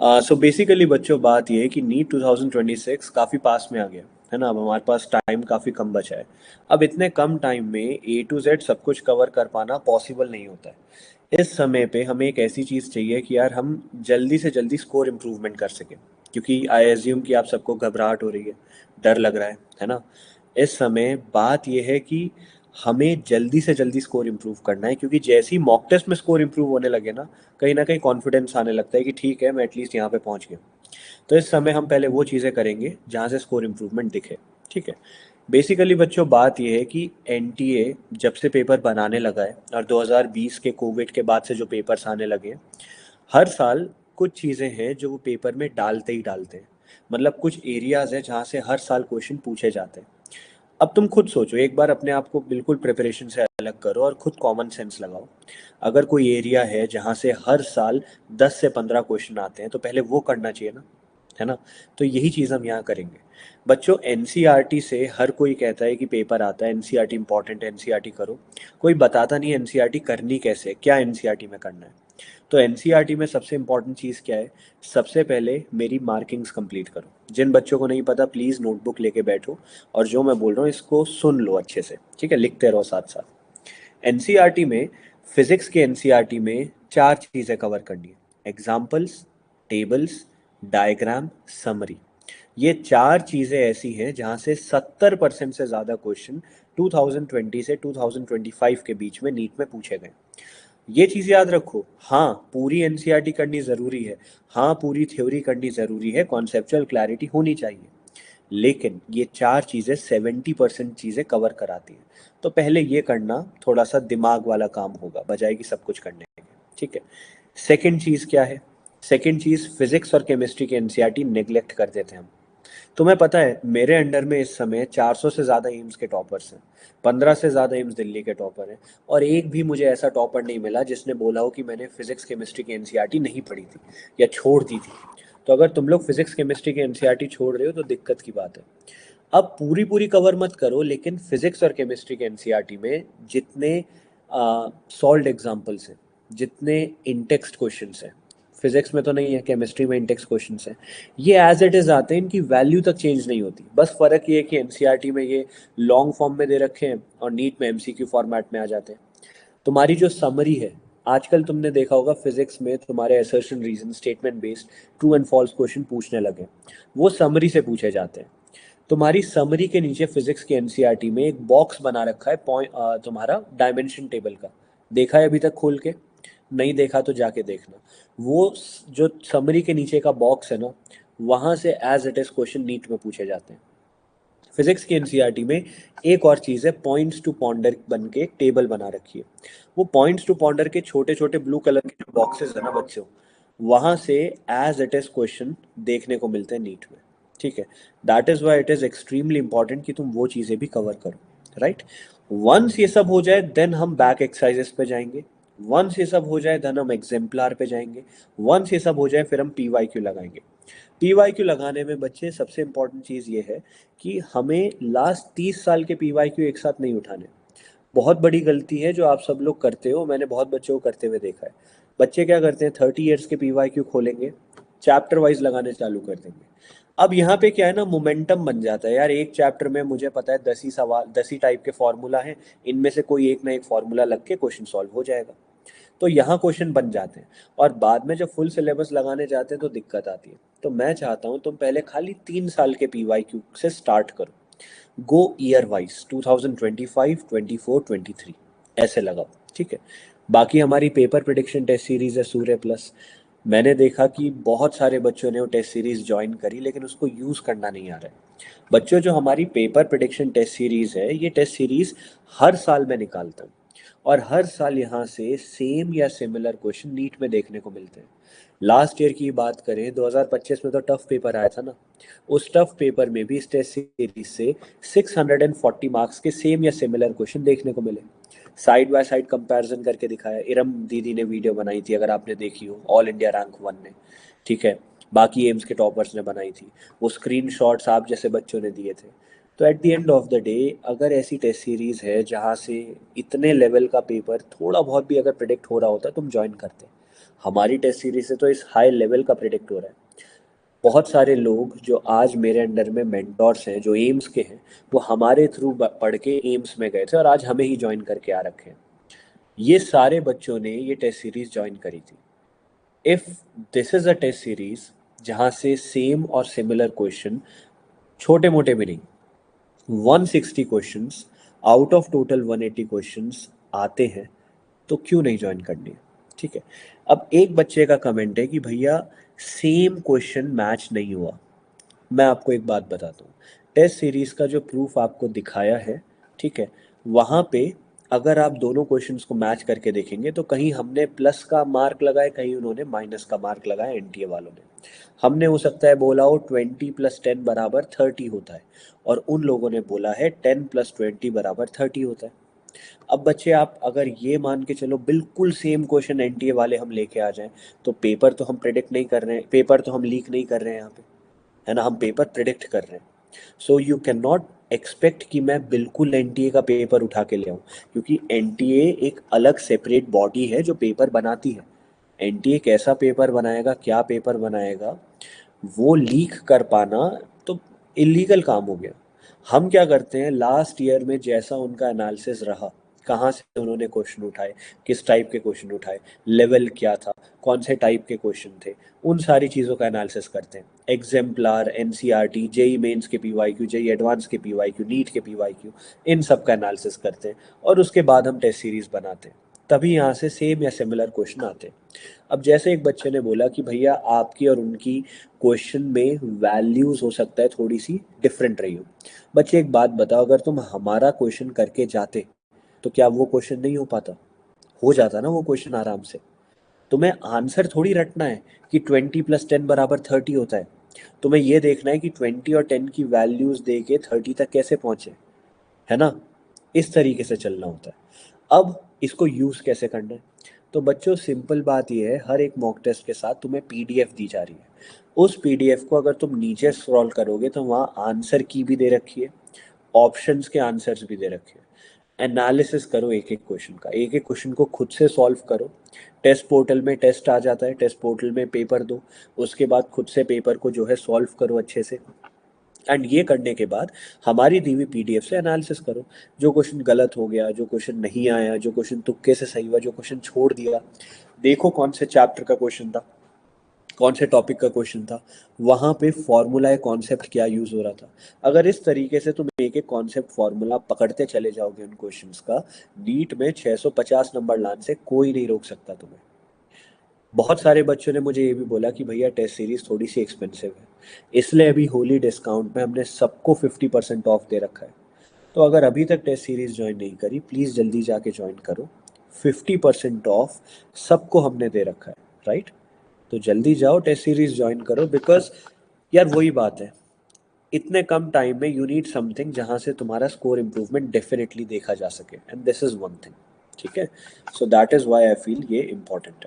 So basically बच्चों बात ये है कि नीट 2026 काफ़ी पास में आ गया है ना। अब हमारे पास टाइम काफ़ी कम बचा है। अब इतने कम टाइम में ए टू जेड सब कुछ कवर कर पाना पॉसिबल नहीं होता है। इस समय पे हमें एक ऐसी चीज़ चाहिए कि यार हम जल्दी से जल्दी स्कोर इम्प्रूवमेंट कर सकें, क्योंकि आई एज्यूम कि आप सबको घबराहट हो रही है, डर लग रहा है ना। इस समय बात यह है कि हमें जल्दी से जल्दी स्कोर इम्प्रूव करना है, क्योंकि जैसे ही मॉक टेस्ट में स्कोर इम्प्रूव होने लगे ना कहीं कॉन्फिडेंस आने लगता है कि ठीक है मैं एटलीस्ट यहाँ पे पहुँच गया। तो इस समय हम पहले वो चीज़ें करेंगे जहाँ से स्कोर इम्प्रूवमेंट दिखे। ठीक है। बेसिकली बच्चों बात यह है कि एनटीए जब से पेपर बनाने लगा है और 2020 के कोविड के बाद से जो पेपर्स आने लगे हैं, हर साल कुछ चीज़ें हैं जो वो पेपर में डालते ही डालते हैं। मतलब कुछ एरियाज है जहाँ से हर साल क्वेश्चन पूछे जाते हैं। अब तुम खुद सोचो, एक बार अपने आप को बिल्कुल प्रिपरेशन से अलग करो और खुद कॉमन सेंस लगाओ। अगर कोई एरिया है जहाँ से हर साल 10 से 15 क्वेश्चन आते हैं तो पहले वो करना चाहिए ना, है ना। तो यही चीज़ हम यहाँ करेंगे। बच्चों एनसीईआरटी से हर कोई कहता है कि पेपर आता है, एनसीईआरटी इंपॉर्टेंट है, एनसीईआरटी करो। कोई बताता नहीं है एनसीईआरटी करनी कैसे है, क्या एनसीईआरटी में करना है। तो एनसीईआरटी में सबसे इंपॉर्टेंट चीज़ क्या है? सबसे पहले मेरी मार्किंग्स कंप्लीट करो। जिन बच्चों को नहीं पता प्लीज़ नोटबुक लेके बैठो और जो मैं बोल रहा हूँ इसको सुन लो अच्छे से, ठीक है, लिखते रहो साथ साथ। एनसीईआरटी में, फिजिक्स के एनसीईआरटी में 4 चीज़ें कवर करनी है: एग्जाम्पल्स, टेबल्स, डायग्राम, समरी। ये 4 चीज़ें ऐसी हैं जहाँ से 70% से ज़्यादा क्वेश्चन 2020 से 2025 के बीच में नीट में पूछे गए। ये चीज़ याद रखो। हाँ, पूरी एनसीईआरटी करनी ज़रूरी है। हाँ, पूरी थ्योरी करनी ज़रूरी है, कॉन्सेप्चुअल क्लैरिटी होनी चाहिए। लेकिन ये 4 चीज़ें 70% चीज़ें कवर कराती हैं। तो पहले ये करना थोड़ा सा दिमाग वाला काम होगा बजाय कि सब कुछ करने के। ठीक है। सेकंड चीज़ क्या है? सेकंड चीज़, फिजिक्स और केमिस्ट्री के एनसीईआरटी नेग्लेक्ट कर देते हैं हम। तुम्हें पता है मेरे अंडर में इस समय 400 से ज़्यादा एम्स के टॉपर्स हैं, 15 से ज़्यादा एम्स दिल्ली के टॉपर हैं, और एक भी मुझे ऐसा टॉपर नहीं मिला जिसने बोला हो कि मैंने फिजिक्स केमिस्ट्री की एनसीईआरटी नहीं पढ़ी थी या छोड़ दी थी। तो अगर तुम लोग फिजिक्स केमिस्ट्री की एनसीईआरटी छोड़ रहे हो तो दिक्कत की बात है। अब पूरी पूरी कवर मत करो, लेकिन फिजिक्स और केमिस्ट्री के एनसीईआरटी में जितने सॉल्व्ड एग्जांपल्स हैं, जितने इंटेक्स्ट क्वेश्चंस हैं, फिजिक्स में तो नहीं है, केमिस्ट्री में इंटेक्स्ट क्वेश्चंस हैं, ये एज इट इज़ आते हैं, इनकी वैल्यू तक चेंज नहीं होती। बस फ़र्क ये है कि एनसीईआरटी में ये लॉन्ग फॉर्म में दे रखे हैं और नीट में एमसीक्यू फॉर्मेट में आ जाते हैं। तुम्हारी जो समरी है, आजकल तुमने देखा होगा फिजिक्स में तुम्हारे assertion reason statement based true and false question पूछने लगे, वो समरी से पूछे जाते हैं। तुम्हारी समरी के नीचे फिजिक्स के एनसीईआरटी में एक बॉक्स बना रखा है पॉइंट, तुम्हारा डायमेंशन टेबल का। देखा है अभी तक खोल के? नहीं देखा तो जाके देखना। वो जो समरी के नीचे का बॉक्स है ना, वहां से as it is question NEET में पूछे जाते हैं। फिजिक्स की एनसीईआरटी में एक और चीज़ है, पॉइंट्स टू पॉन्डर बन के एक टेबल बना रखी है। वो पॉइंट्स टू पॉन्डर के छोटे छोटे ब्लू कलर के जो बॉक्सेस है ना बच्चों, वहां से एज इट इज क्वेश्चन देखने को मिलते हैं नीट में। ठीक है। That is why it is extremely important कि तुम वो चीज़ें भी कवर करो। राइट। वंस ये सब हो जाए देन हम बैक एक्सरसाइजेस पे जाएंगे। वंस ये सब हो जाए देन हम एग्जाम्पलर पे जाएंगे। वंस ये सब हो जाए फिर हम पीवाईक्यू लगाएंगे। पीवाईक्यू लगाने में बच्चे सबसे इंपॉर्टेंट चीज़ ये है कि हमें लास्ट 30 साल के पीवाईक्यू एक साथ नहीं उठाने। बहुत बड़ी गलती है जो आप सब लोग करते हो, मैंने बहुत बच्चों को करते हुए देखा है। बच्चे क्या करते हैं, 30 ईयर्स के पीवाईक्यू खोलेंगे, चैप्टर वाइज लगाने चालू कर देंगे। अब यहाँ पे क्या है ना, मोमेंटम बन जाता है यार। एक चैप्टर में मुझे पता है 10 ही सवाल, 10 ही टाइप के फॉर्मूला हैं, इनमें से कोई एक ना एक फॉर्मूला लग के क्वेश्चन सॉल्व हो जाएगा। तो यहाँ क्वेश्चन बन जाते हैं, और बाद में जब फुल सिलेबस लगाने जाते हैं तो दिक्कत आती है। तो मैं चाहता हूँ तुम पहले खाली 3 साल के पीवाईक्यू से स्टार्ट करो। गो ईयर वाइज 2025, 24, 23 ऐसे लगाओ। ठीक है। बाकी हमारी पेपर प्रिडिक्शन टेस्ट सीरीज है सूर्य प्लस। मैंने देखा कि बहुत सारे बच्चों ने वो टेस्ट सीरीज ज्वाइन करी लेकिन उसको यूज़ करना नहीं आ रहा है। बच्चों जो हमारी पेपर प्रिडिक्शन टेस्ट सीरीज है, ये टेस्ट सीरीज हर साल मैं निकालता हूँ, और हर साल यहाँ से सेम या सिमिलर क्वेश्चन नीट में देखने को मिलते हैं। लास्ट ईयर की बात करें, 2025 में तो टफ पेपर आया था ना, उस टफ पेपर में भी इस टेस्ट सीरीज से 640 मार्क्स के सेम या सिमिलर क्वेश्चन देखने को मिले। साइड बाय साइड कंपैरिजन करके दिखाया, इरम दीदी ने वीडियो बनाई थी, अगर आपने देखी हो, ऑल इंडिया रैंक 1 ने। ठीक है। बाकी एम्स के टॉपर्स ने बनाई थी, वो स्क्रीनशॉट्स आप जैसे बच्चों ने दिए थे। तो at the end of the day, अगर ऐसी टेस्ट सीरीज है जहाँ से इतने लेवल का पेपर थोड़ा बहुत भी अगर प्रिडिक्ट हो रहा होता, तुम ज्वाइन करते। हमारी टेस्ट सीरीज से तो इस हाई लेवल का प्रिडिक्ट हो रहा है। बहुत सारे लोग जो आज मेरे अंडर में मेंटोर्स हैं, जो एम्स के हैं, वो हमारे थ्रू पढ़ के एम्स में गए थे और आज हमें ही ज्वाइन करके आ रखे हैं। ये सारे बच्चों ने ये टेस्ट सीरीज ज्वाइन करी थी। If this is a test series जहाँ से सेम और सिमिलर क्वेश्चन, छोटे मोटे भी नहीं, 160 questions out of total 180 questions आते हैं, तो क्यों नहीं ज्वाइन करनी है? ठीक है। अब एक बच्चे का कमेंट है कि भैया सेम क्वेश्चन मैच नहीं हुआ। मैं आपको एक बात बताता हूँ, टेस्ट सीरीज का जो प्रूफ आपको दिखाया है, ठीक है, वहाँ पे अगर आप दोनों क्वेश्चंस को मैच करके देखेंगे तो कहीं हमने प्लस का मार्क लगाया, कहीं उन्होंने माइनस का मार्क लगाया एनटीए वालों ने। हमने हो सकता है बोला हो 20 + 10 बराबर 30 होता है, और उन लोगों ने बोला है 10 + 20 बराबर 30 होता है। अब बच्चे आप अगर ये मान के चलो बिल्कुल सेम क्वेश्चन एनटीए वाले हम लेके आ जाएं, तो पेपर तो हम प्रिडिक्ट नहीं कर रहे हैं, पेपर तो हम लीक नहीं कर रहे हैं यहाँ पे, है ना, हम पेपर प्रिडिक्ट कर रहे हैं। So you can not expect कि मैं बिल्कुल एनटीए का पेपर उठा के ले आऊँ, क्योंकि एनटीए एक अलग सेपरेट बॉडी है जो पेपर बनाती है। एनटीए कैसा पेपर बनाएगा, क्या पेपर बनाएगा, वो लीक कर पाना तो इलीगल काम हो गया। हम क्या करते हैं, लास्ट ईयर में जैसा उनका एनालिसिस रहा, कहाँ से उन्होंने क्वेश्चन उठाए, किस टाइप के क्वेश्चन उठाए, लेवल क्या था, कौन से टाइप के क्वेश्चन थे, उन सारी चीज़ों का एनालिसिस करते हैं। एग्जाम्पलार, एनसीईआरटी, जेई मेंस के पीवाईक्यू, जेई एडवांस के पीवाईक्यू, नीट के पीवाईक्यू, इन सब का एनालिसिस करते हैं और उसके बाद हम टेस्ट सीरीज बनाते हैं। तभी यहाँ से सेम या सिमिलर क्वेश्चन आते हैं। अब जैसे एक बच्चे ने बोला कि भैया आपकी और उनकी क्वेश्चन में वैल्यूज हो सकता है थोड़ी सी डिफरेंट रही हो। बच्चे एक बात बताओ, अगर तुम हमारा क्वेश्चन करके जाते तो क्या वो क्वेश्चन नहीं हो पाता? हो जाता ना वो क्वेश्चन आराम से। तुम्हें आंसर थोड़ी रटना है कि 20 + 10 बराबर 30 होता है। तुम्हें ये देखना है कि 20 और 10 की वैल्यूज दे के 30 तक कैसे पहुंचे, है ना। इस तरीके से चलना होता है। अब इसको यूज़ कैसे करना है? तो बच्चों सिंपल बात ये है, हर एक मॉक टेस्ट के साथ तुम्हें पीडीएफ दी जा रही है। उस पीडीएफ को अगर तुम नीचे स्क्रॉल करोगे तो वहाँ आंसर की भी दे रखी है, ऑप्शंस के आंसर्स भी दे रखे हैं। एनालिसिस करो एक एक क्वेश्चन का, एक एक क्वेश्चन को खुद से सॉल्व करो। टेस्ट पोर्टल में टेस्ट आ जाता है, टेस्ट पोर्टल में पेपर दो, उसके बाद खुद से पेपर को जो है सॉल्व करो अच्छे से। एंड ये करने के बाद हमारी दी हुई पीडीएफ से एनालिसिस करो। जो क्वेश्चन गलत हो गया, जो क्वेश्चन नहीं आया, जो क्वेश्चन तुक्के से सही हुआ, जो क्वेश्चन छोड़ दिया, देखो कौन से चैप्टर का क्वेश्चन था, कौन से टॉपिक का क्वेश्चन था, वहाँ पे फॉर्मूला कॉन्सेप्ट क्या यूज़ हो रहा था। अगर इस तरीके से तुम एक एक कॉन्सेप्ट फॉर्मूला पकड़ते चले जाओगे उन क्वेश्चंस का, नीट में 650 नंबर लाने से कोई नहीं रोक सकता तुम्हें। बहुत सारे बच्चों ने मुझे ये भी बोला कि भैया टेस्ट सीरीज थोड़ी सी एक्सपेंसिव है, इसलिए अभी होली डिस्काउंट में हमने सबको 50% ऑफ दे रखा है। तो अगर अभी तक टेस्ट सीरीज ज्वाइन नहीं करी, प्लीज़ जल्दी जाके ज्वाइन करो। 50% ऑफ सबको हमने दे रखा है, राइट। तो जल्दी जाओ टेस्ट सीरीज ज्वाइन करो, बिकॉज यार वही बात है, इतने कम टाइम में यू नीड समथिंग जहाँ से तुम्हारा स्कोर इम्प्रूवमेंट डेफिनेटली देखा जा सके, and this is one thing. ठीक है, so that is why I feel ये इम्पॉर्टेंट है।